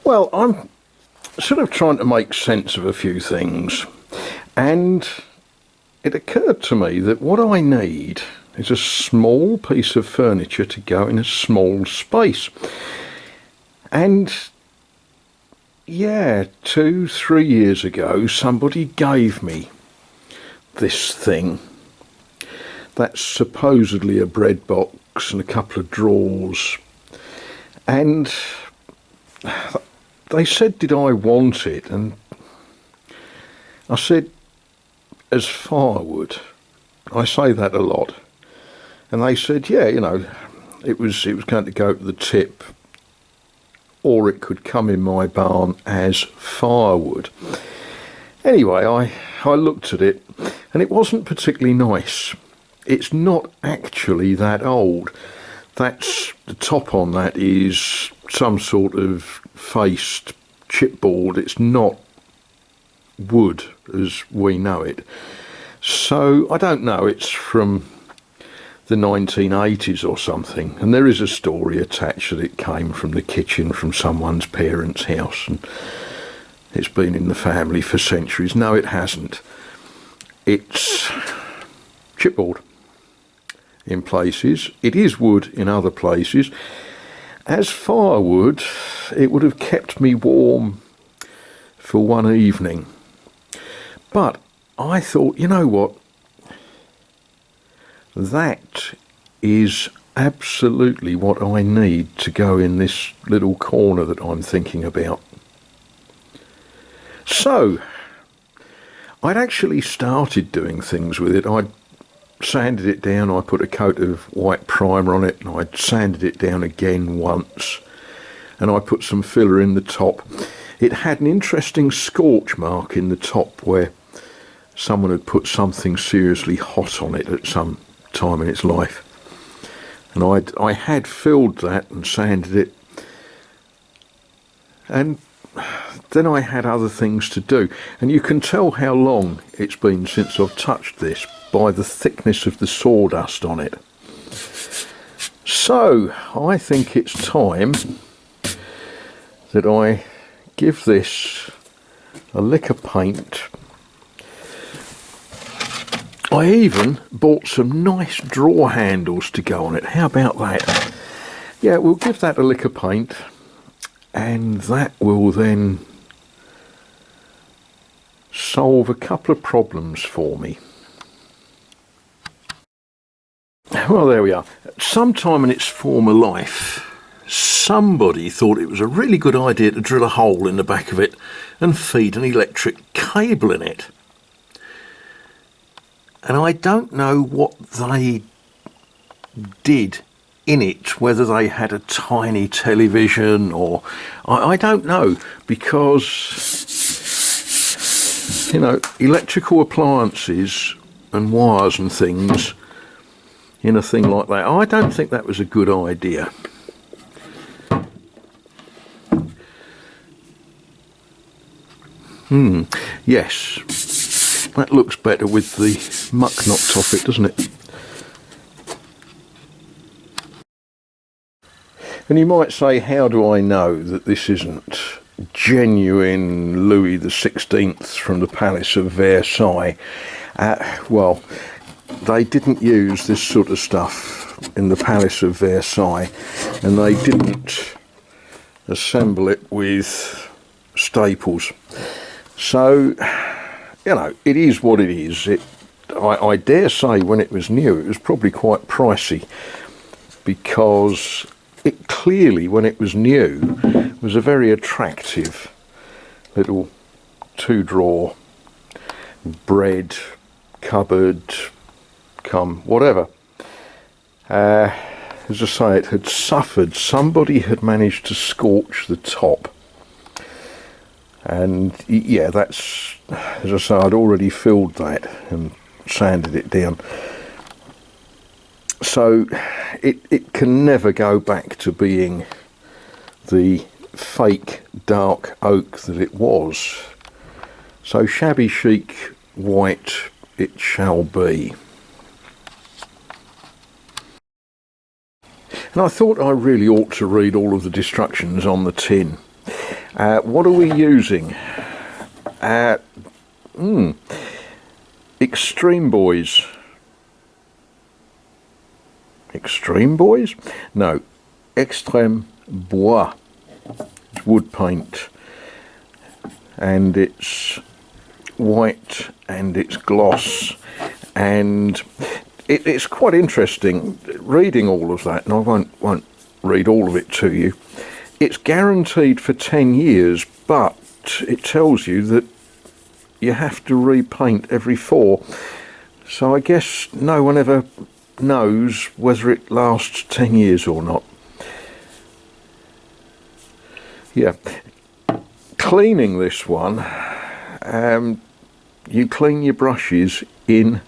Well, I'm sort of trying to make sense of a few things, and it occurred to me that what I need is a small piece of furniture to go in a small space. And yeah, 2-3 years ago, somebody gave me this thing that's supposedly a bread box and a couple of drawers. And they said, did I want it? And I said, as firewood. I say that a lot. And they said, yeah, it was going to go to the tip, or it could come in my barn as firewood. Anyway, I looked at it, and it wasn't particularly nice. It's not actually that old. The top on that is some sort of faced chipboard. It's not wood as we know it. So I don't know, it's from the 1980s or something, and there is a story attached that it came from the kitchen from someone's parents' house and it's been in the family for centuries. No, it hasn't. It's chipboard in places. It is wood in other places. As firewood, it would have kept me warm for one evening. But I thought, you know what? That is absolutely what I need to go in this little corner that I'm thinking about. So, I'd actually started doing things with it. I'd sanded it down, I put a coat of white primer on it, and I'd sanded it down again once, and I put some filler in the top. It had an interesting scorch mark in the top where someone had put something seriously hot on it at some time in its life. And I had filled that and sanded it, and then I had other things to do, and you can tell how long it's been since I've touched this by the thickness of the sawdust on it. So I think it's time that I give this a lick of paint. I even bought some nice drawer handles to go on it. How about that? Yeah, we'll give that a lick of paint, and that will then solve a couple of problems for me. Well, there we are. Sometime in its former life, somebody thought it was a really good idea to drill a hole in the back of it and feed an electric cable in it. And I don't know what they did in it, whether they had a tiny television or... I don't know, because, electrical appliances and wires and things in a thing like that, I don't think that was a good idea. Yes, that looks better with the muck knocked off it, doesn't it? And you might say, how do I know that this isn't genuine Louis XVI from the Palace of Versailles? Well, they didn't use this sort of stuff in the Palace of Versailles, and they didn't assemble it with staples. So, it is what it is. I dare say when it was new, it was probably quite pricey, because it clearly, when it was new, was a very attractive little 2-drawer bread cupboard, whatever. As I say, it had suffered. Somebody had managed to scorch the top. And yeah, that's, as I say, I'd already filled that and sanded it down. So it can never go back to being the fake dark oak that it was. So shabby chic white it shall be. And I thought I really ought to read all of the instructions on the tin. What are we using? Extreme Boys. Extreme Boys? No, Extreme Bois. It's wood paint, and it's white and it's gloss, and it's quite interesting reading all of that, and I won't read all of it to you. It's guaranteed for 10 years, but it tells you that you have to repaint every 4. So I guess no one ever knows whether it lasts 10 years or not. Yeah. Cleaning this one, you clean your brushes in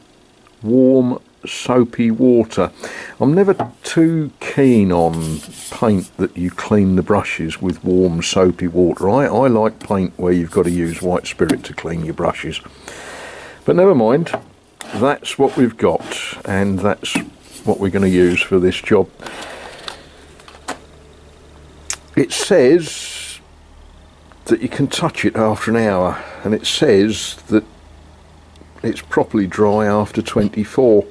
warm soapy water. I'm never too keen on paint that you clean the brushes with warm soapy water. I like paint where you've got to use white spirit to clean your brushes. But never mind, that's what we've got, and that's what we're going to use for this job. It says that you can touch it after an hour, and it says that it's properly dry after 24,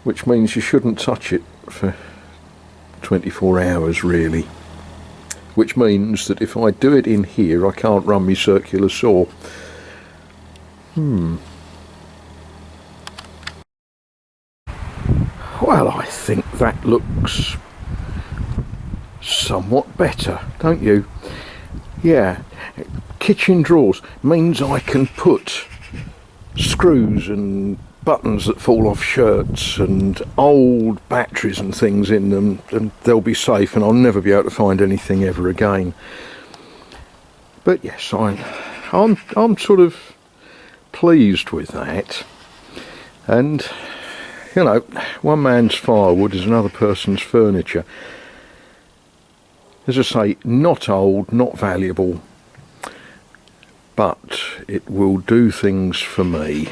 which means you shouldn't touch it for 24 hours really, which means that if I do it in here I can't run my circular saw. Well, I think that looks somewhat better, don't you? Yeah, kitchen drawers means I can put screws and buttons that fall off shirts and old batteries and things in them, and they'll be safe, and I'll never be able to find anything ever again. But yes, I'm sort of pleased with that. And you know, one man's firewood is another person's furniture. As I say, not old, not valuable, but it will do things for me.